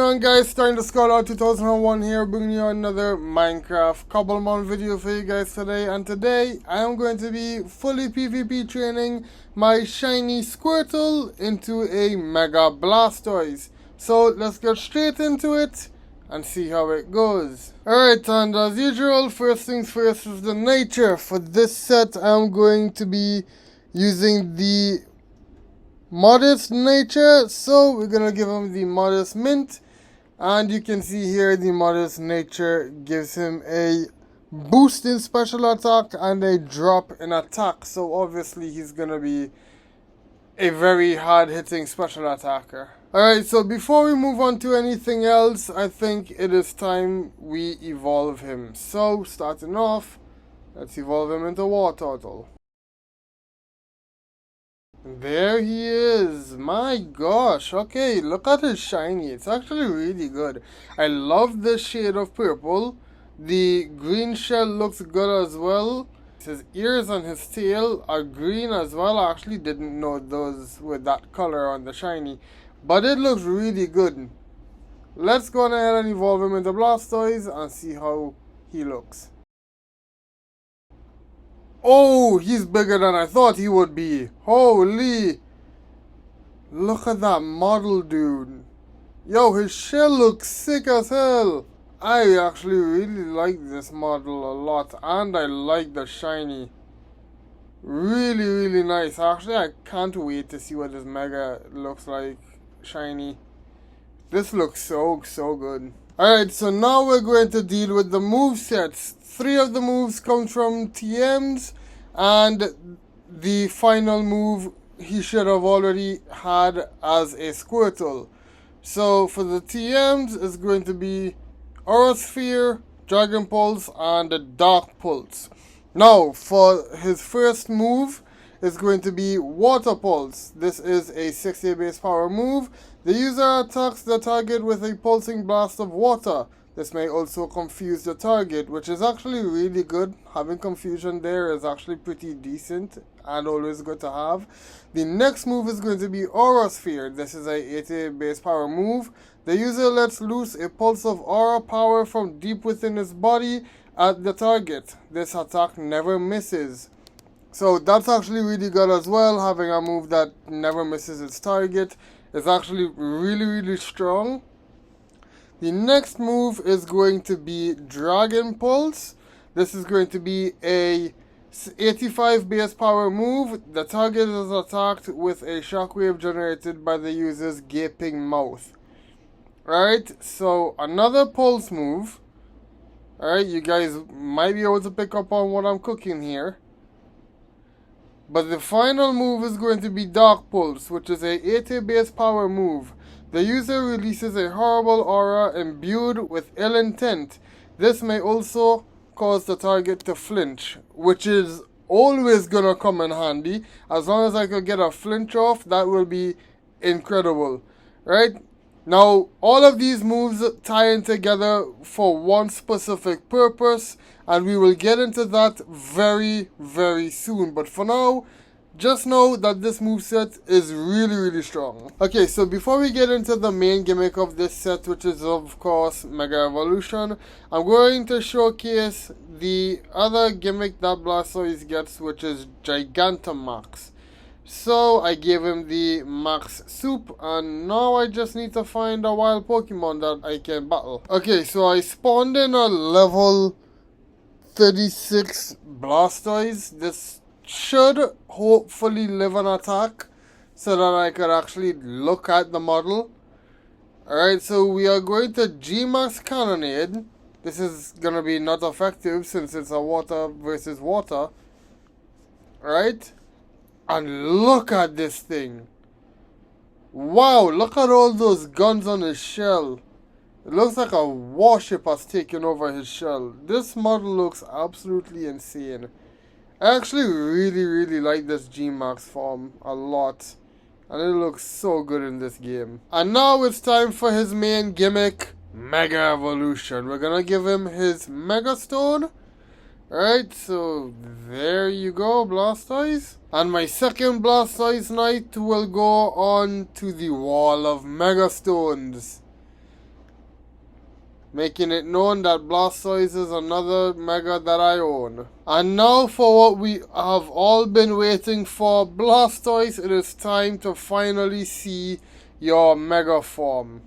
on, guys? Starting to Squirtle out 2001 here, bringing you another Minecraft Cobblemon video for you guys today. And today I am going to be fully PvP training my Shiny Squirtle into a Mega Blastoise. So let's get straight into it and see how it goes. Alright, and as usual, first things first is the nature. For this set I'm going to be using the modest nature, so we're gonna give him the modest mint, and you can see here the modest nature gives him a boost in special attack and a drop in attack, so obviously he's gonna be a very hard hitting special attacker. Alright, so before we move on to anything else, I think it is time we evolve him. So starting off, let's evolve him into War Turtle. There he is. My gosh. Okay, look at his shiny. It's actually really good. I love this shade of purple. The green shell looks good as well. His ears and his tail are green as well. I actually didn't know those were that color on the shiny, but it looks really good. Let's go ahead and evolve him into Blastoise and see how he looks. Oh, he's bigger than I thought he would be. Holy. Look at that model, dude. Yo, his shell looks sick as hell. I actually really like this model a lot. And I like the shiny. Really nice. Actually, I can't wait to see what this Mega looks like. Shiny. This looks so good. Alright, so now we're going to deal with the move sets. 3 of the moves come from TMs, and the final move he should have already had as a Squirtle. So for the TMs, it's going to be Aura Sphere, Dragon Pulse, and Dark Pulse. Now for his first move, it's going to be Water Pulse. This is a 60 base power move. The user attacks the target with a pulsing blast of water. This may also confuse the target, which is actually really good. Having confusion there is actually pretty decent and always good to have. The next move is going to be Aura Sphere. This is a 80 base power move. The user lets loose a pulse of aura power from deep within his body at the target. This attack never misses. So that's actually really good as well. Having a move that never misses its target is actually really strong. The next move is going to be Dragon Pulse. This is going to be a 85 base power move. The target is attacked with a shockwave generated by the user's gaping mouth. Alright, so another pulse move. Alright, you guys might be able to pick up on what I'm cooking here. But the final move is going to be Dark Pulse, which is a 80 base power move. The user releases a horrible aura imbued with ill intent. This may also cause the target to flinch, which is always gonna come in handy. As long as I could get a flinch off, that will be incredible. Right? Now, all of these moves tie in together for one specific purpose, and we will get into that very soon. But for now, just know that this moveset is really strong. Okay, so before we get into the main gimmick of this set, which is of course Mega Evolution, I'm going to showcase the other gimmick that Blastoise gets, which is Gigantamax. So I gave him the Max Soup, and now I just need to find a wild Pokemon that I can battle. Okay, so I spawned in a level 36 Blastoise. This should hopefully live an attack so that I could actually look at the model. Alright, so we are going to G-Max Cannonade. This is going to be not effective since it's a water versus water. Alright, and look at this thing. Wow, look at all those guns on his shell. It looks like a warship has taken over his shell. This model looks absolutely insane. I actually really like this G-Max form a lot, and it looks so good in this game. And now it's time for his main gimmick, Mega Evolution. We're gonna give him his Mega Stone. Alright, so there you go, Blastoise. And my second Blastoise night will go on to the wall of Mega Stones. making it known that Blastoise is another Mega that I own. And now for what we have all been waiting for, Blastoise, it is time to finally see your Mega form.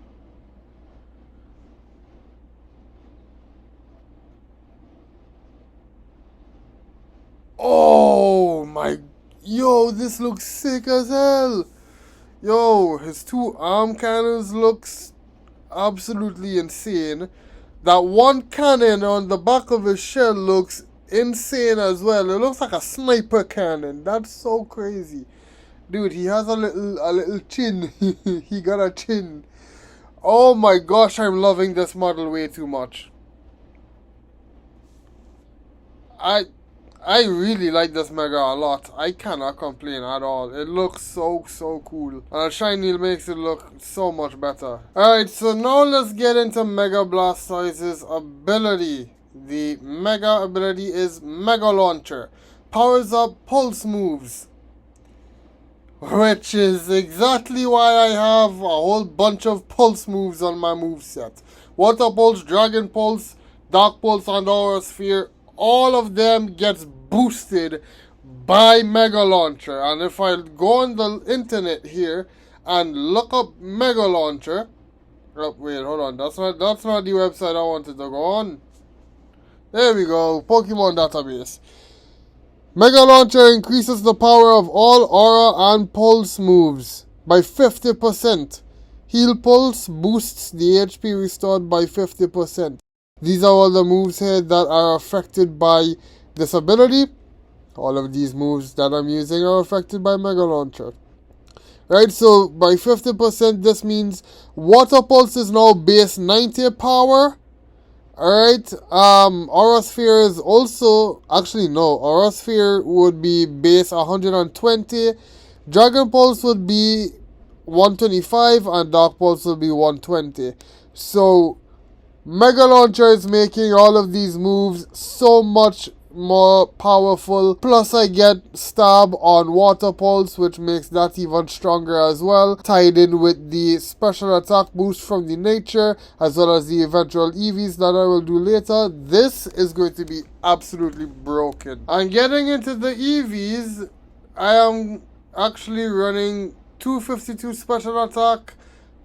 Oh my, yo, this looks sick as hell. Yo, his two arm cannons looks absolutely insane. That one cannon on the back of his shell looks insane as well. It looks like a sniper cannon. That's so crazy. Dude, he has a little chin. He got a chin. Oh my gosh, I'm loving this model way too much. I really like this Mega a lot. I cannot complain at all. It looks so cool. And Shiny makes it look so much better. Alright, so now let's get into Mega Blastoise's ability. The Mega ability is Mega Launcher. Powers up Pulse moves. Which is exactly why I have a whole bunch of Pulse moves on my moveset. Water Pulse, Dragon Pulse, Dark Pulse, and Aura Sphere. All of them gets boosted by Mega Launcher. And if I go on the internet here and look up Mega Launcher, oh, wait, hold on, that's not the website I wanted to go on. There we go, Pokemon database. Mega Launcher increases the power of all Aura and Pulse moves by 50%. Heal Pulse boosts the HP restored by 50%. These are all the moves here that are affected by this ability. All of these moves that I'm using are affected by Mega Launcher. Right, so by 50%, this means Water Pulse is now base 90 power. Alright, Aura Sphere is also, actually no, Aura Sphere would be base 120. Dragon Pulse would be 125 and Dark Pulse would be 120. So Mega Launcher is making all of these moves so much more powerful. Plus I get Stab on Water Pulse, which makes that even stronger as well. Tied in with the special attack boost from the nature, as well as the eventual EVs that I will do later. This is going to be absolutely broken. And getting into the EVs, I am actually running 252 special attack,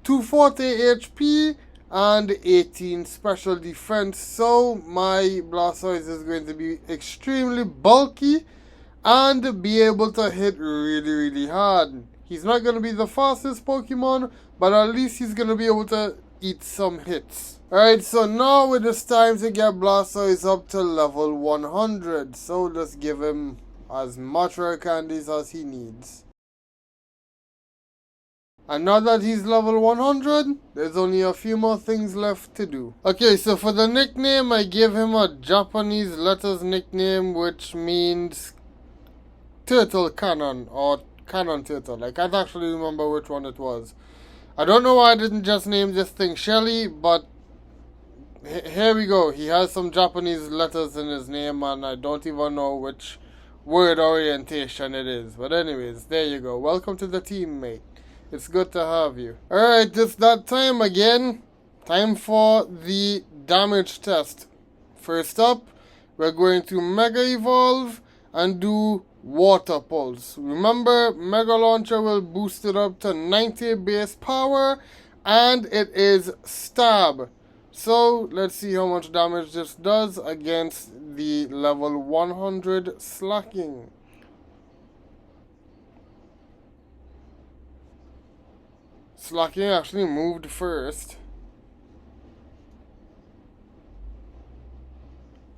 240 HP, and 18 special defense, so my Blastoise is going to be extremely bulky and be able to hit really hard. He's not going to be the fastest Pokemon, but at least he's going to be able to eat some hits. Alright, so now it is time to get Blastoise up to level 100, so let's give him as much rare candies as he needs. And now that he's level 100, there's only a few more things left to do. Okay, so for the nickname, I give him a Japanese letters nickname, which means Turtle Cannon, or Cannon Turtle. I can't actually remember which one it was. I don't know why I didn't just name this thing Shelly, but here we go. He has some Japanese letters in his name, and I don't even know which word orientation it is. But anyways, there you go. Welcome to the team, mate. It's good to have you. Alright, it's that time again. Time for the damage test. First up, we're going to Mega Evolve and do Water Pulse. Remember, Mega Launcher will boost it up to 90 base power, and it is Stab. So, let's see how much damage this does against the level 100 Slacking. Slacking actually moved first.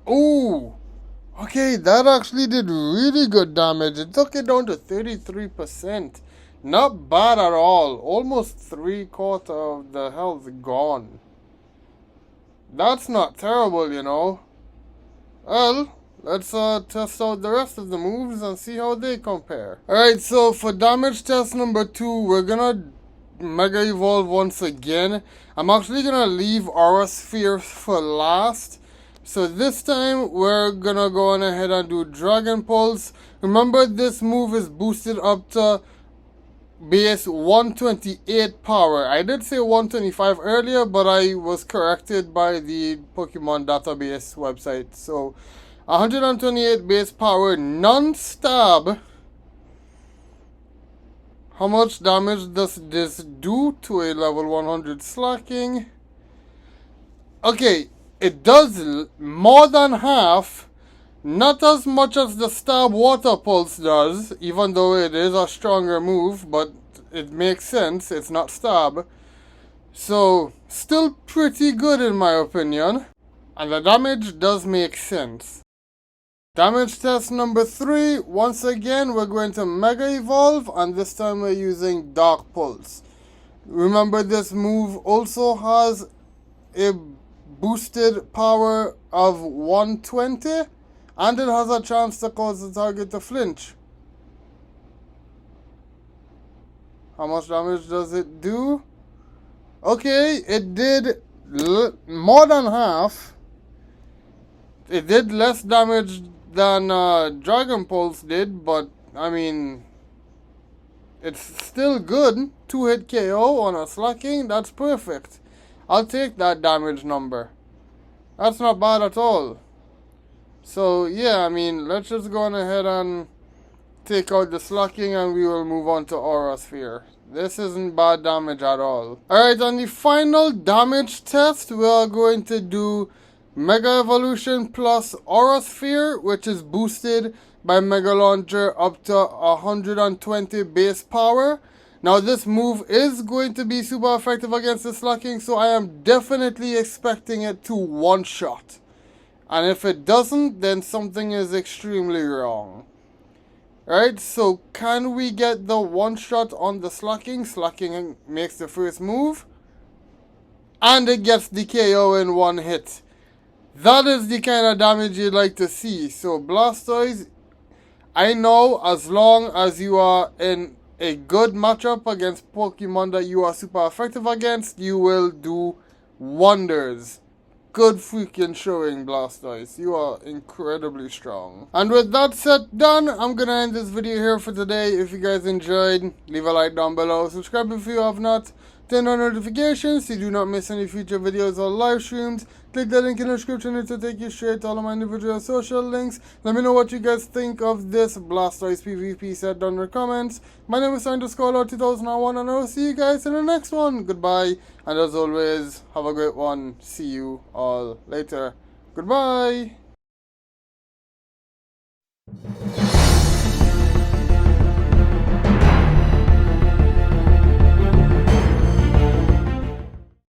Ooh! Okay, that actually did really good damage. It took it down to 33%. Not bad at all. Almost 3/4 of the health gone. That's not terrible, you know. Well, let's test out the rest of the moves and see how they compare. Alright, so for damage test number 2, we're gonna Mega Evolve once again. I'm actually gonna leave Aura Sphere for last. So this time we're gonna go on ahead and do Dragon Pulse. Remember, this move is boosted up to base 128 power. I did say 125 earlier, but I was corrected by the Pokemon database website. So 128 base power, non-stab. How much damage does this do to a level 100 slacking? Okay, it does more than half. Not as much as the stab water pulse does, even though it is a stronger move, but it makes sense, it's not stab. So, still pretty good in my opinion. And the damage does make sense. Damage test number 3, once again we're going to Mega Evolve, and this time we're using Dark Pulse. Remember, this move also has a boosted power of 120, and it has a chance to cause the target to flinch. How much damage does it do? Okay, it did more than half. It did less damage than Dragon Pulse did, but I mean, it's still good. 2-hit KO on a slacking, that's perfect. I'll take that damage number. That's not bad at all. So yeah, I mean, let's just go on ahead and take out the slacking and we will move on to Aura Sphere. This isn't bad damage at all. Alright, on the final damage test, we are going to do Mega Evolution plus Aura Sphere, which is boosted by Mega Launcher up to 120 base power. Now this move is going to be super effective against the slacking, so I am definitely expecting it to one-shot. And if it doesn't, then something is extremely wrong. Right, so can we get the one-shot on the slacking? Slacking makes the first move. And it gets the KO in one hit. That is the kind of damage you'd like to see. So Blastoise, I know as long as you are in a good matchup against Pokemon that you are super effective against, you will do wonders. Good freaking showing, Blastoise. You are incredibly strong. And with that said done, I'm gonna end this video here for today. If you guys enjoyed, leave a like down below. Subscribe if you have not. Turn on notifications so you do not miss any future videos or live streams. Click the link in the description to take you straight to all of my individual social links. Let me know what you guys think of this Blastoise PvP set down in the comments. My name is Shiny2001 and I will see you guys in the next one. Goodbye, and as always, have a great one. See you all later. Goodbye.